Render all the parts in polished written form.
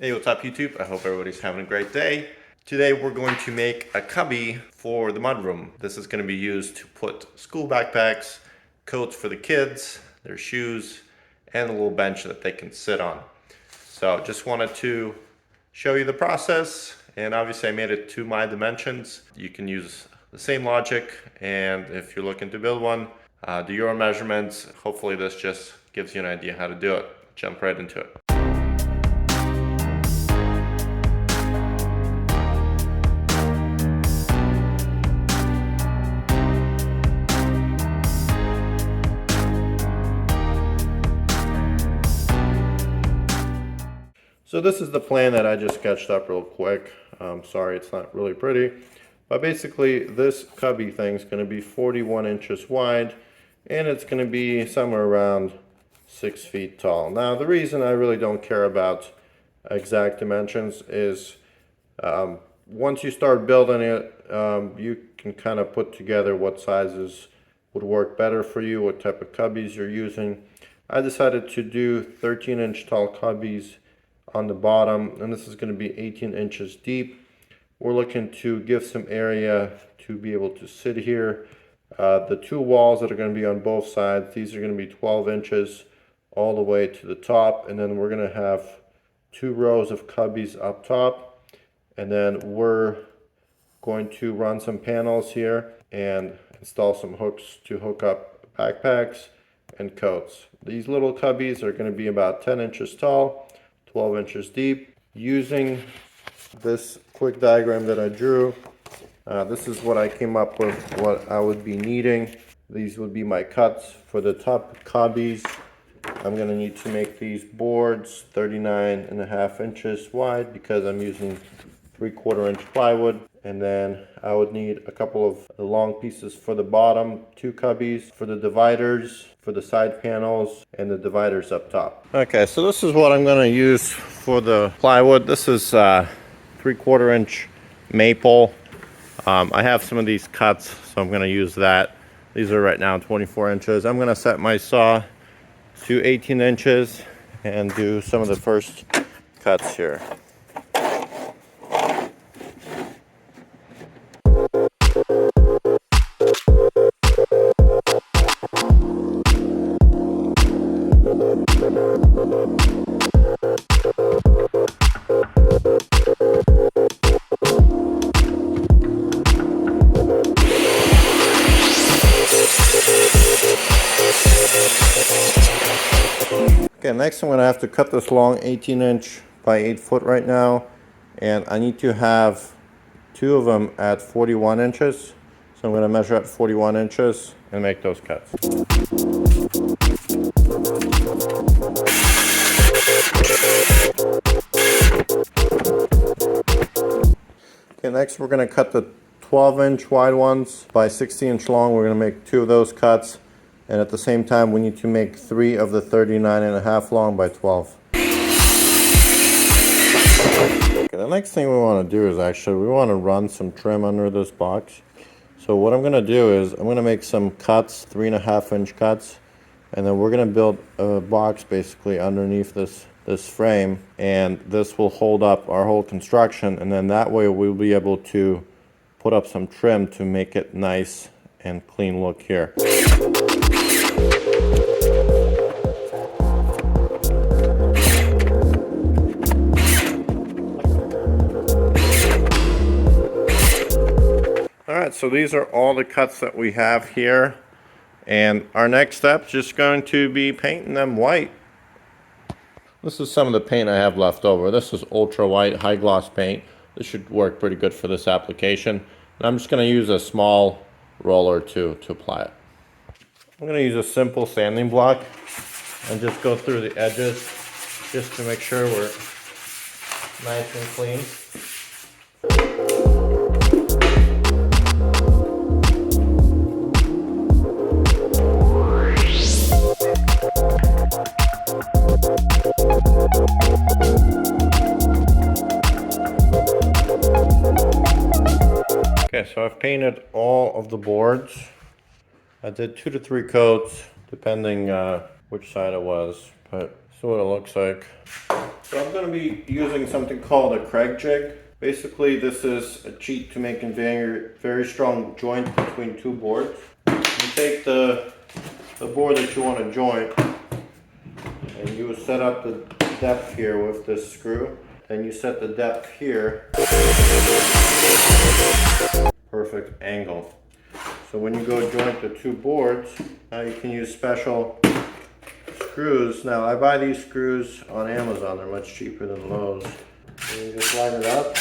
Hey, what's up YouTube? I hope everybody's having a great day. Today we're going to make a cubby for the mudroom. This is going to be used to put school backpacks, coats for the kids, their shoes, and a little bench that they can sit on. So just wanted to show you the process, and obviously I made it to my dimensions. You can use the same logic, and if you're looking to build one, do your own measurements. Hopefully this just gives you an idea how to do it. Jump right into it. So this is the plan that I just sketched up real quick. Sorry, it's not really pretty. But basically, this cubby thing is going to be 41 inches wide, and it's going to be somewhere around 6 feet tall. Now, the reason I really don't care about exact dimensions is once you start building it, you can kind of put together what sizes would work better for you, what type of cubbies you're using. I decided to do 13-inch tall cubbies on the bottom, and this is going to be 18 inches deep. We're looking to give some area to be able to sit here. The two walls that are going to be on both sides, these are going to be 12 inches all the way to the top, and then we're going to have 2 rows of cubbies up top, and then we're going to run some panels here and install some hooks to hook up backpacks and coats. These little cubbies are going to be about 10 inches tall, 12 inches deep. Using this quick diagram that I drew, this is what I came up with, what I would be needing. These would be my cuts for the top cubbies. I'm going to need to make these boards 39.5 inches wide because I'm using 3/4 inch plywood. And then I would need a couple of long pieces for the bottom 2 cubbies, for the dividers, for the side panels, and the dividers up top. Okay, so this is what I'm going to use for the plywood. This is 3/4 inch maple. I have some of these cuts, so I'm going to use that. These are right now 24 inches. I'm going to set my saw to 18 inches and do some of the first cuts here. Okay, next I'm going to have to cut this long 18 inch by 8 foot right now, and I need to have 2 of them at 41 inches. So I'm going to measure at 41 inches and make those cuts. Okay, next we're going to cut the 12-inch wide ones by 16-inch long. We're going to make 2 of those cuts. And at the same time, we need to make 3 of the 39.5 long by 12. Okay, the next thing we want to do is we want to run some trim under this box. So what I'm going to do is I'm going to make some cuts, 3.5 inch cuts, and then we're going to build a box basically underneath this frame, and this will hold up our whole construction, and then that way we'll be able to put up some trim to make it nice and clean look here. Alright, so these are all the cuts that we have here, and our next step is just going to be painting them white. This is some of the paint I have left over. This is ultra white high gloss paint. This should work pretty good for this application. And I'm just going to use a small roller to apply it. I'm going to use a simple sanding block and just go through the edges just to make sure we're nice and clean. Okay, so I've painted all of the boards. I did 2 to 3 coats, depending which side it was. But So what it looks like. So I'm going to be using something called a Craig jig. Basically, this is a cheat to making very strong joint between two boards. You take the board that you want to joint, and you set up the depth here with this screw. Then you set the depth here. Perfect angle. So when you go joint the two boards, now you can use special screws. Now I buy these screws on Amazon, they're much cheaper than Lowe's. And you just line it up,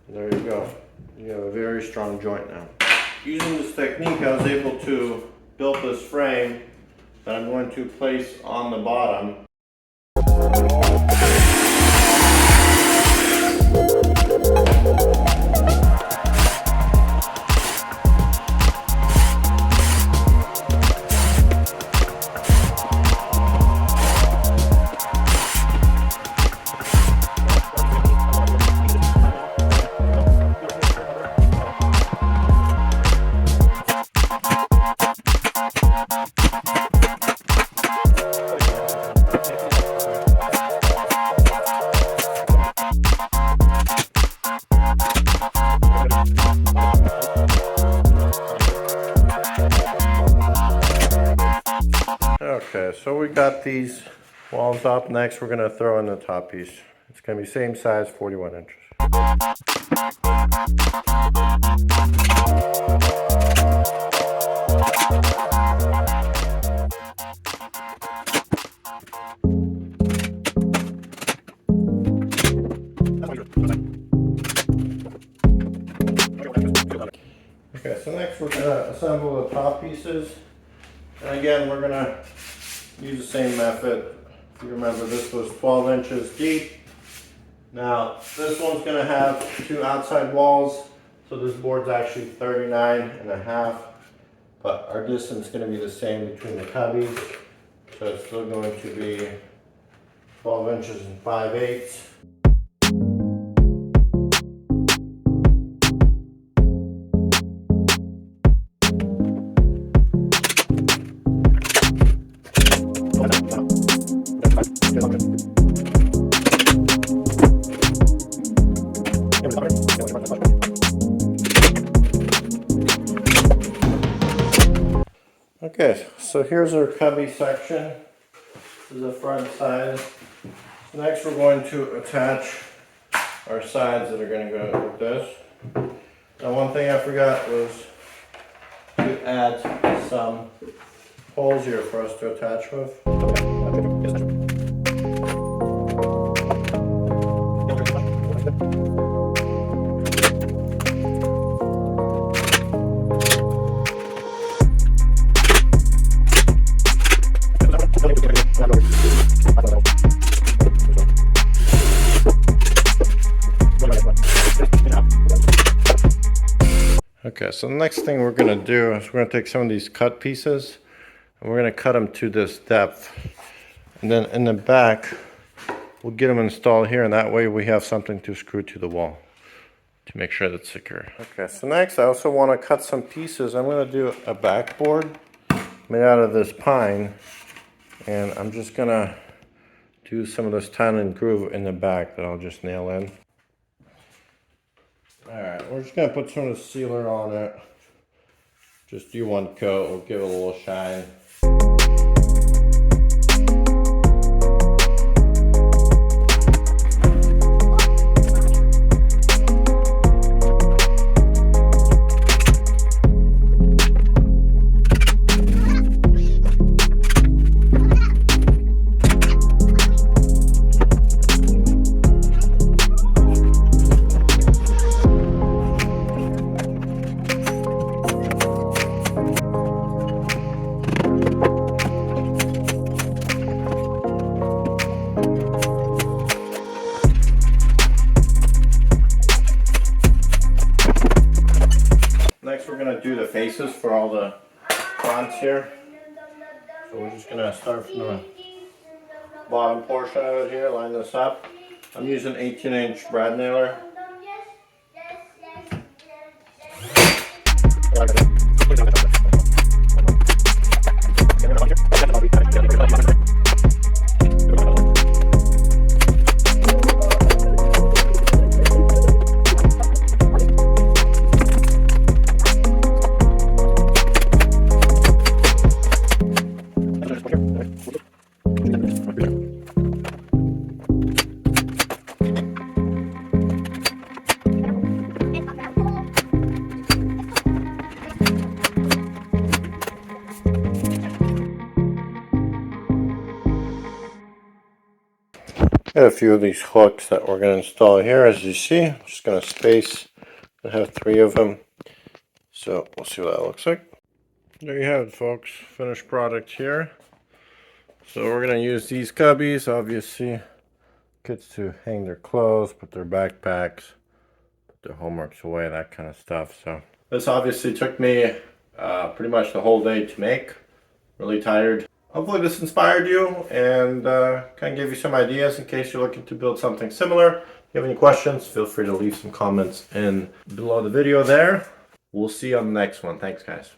and there you go. You have a very strong joint now. Using this technique, I was able to build this frame that I'm going to place on the bottom. Okay, so we got these walls up. Next, we're going to throw in the top piece. It's going to be same size, 41 inches. Okay, so next we're going to assemble the top pieces. And again, we're going to use the same method. If you remember, this was 12 inches deep. Now, this one's going to have two outside walls. So this board's actually 39.5. But our distance is going to be the same between the cubbies. So it's still going to be 12 inches and 5/8. Okay, so here's our cubby section. This is the front side. So next we're going to attach our sides that are going to go with this. Now one thing I forgot was to add some holes here for us to attach with. Okay, so the next thing we're going to do is we're going to take some of these cut pieces and we're going to cut them to this depth. And then in the back, we'll get them installed here, and that way we have something to screw to the wall to make sure that's secure. Okay, so next I also want to cut some pieces. I'm going to do a backboard made out of this pine, and I'm just going to do some of this tine and groove in the back that I'll just nail in. Alright, we're just going to put some of the sealer on it. Just do one coat, we'll give it a little shine. Next we're going to do the faces for all the fronts here. So we're just going to start from the bottom portion of it here, line this up. I'm using 18-inch brad nailer. Got a few of these hooks that we're going to install here, as you see. I'm just going to space and have 3 of them. So we'll see what that looks like. There you have it, folks. Finished product here. So we're going to use these cubbies, obviously. Kids to hang their clothes, put their backpacks, put their homeworks away, that kind of stuff. So this obviously took me pretty much the whole day to make. Really tired. Hopefully this inspired you and kind of gave you some ideas in case you're looking to build something similar. If you have any questions, feel free to leave some comments in below the video there. We'll see you on the next one. Thanks, guys.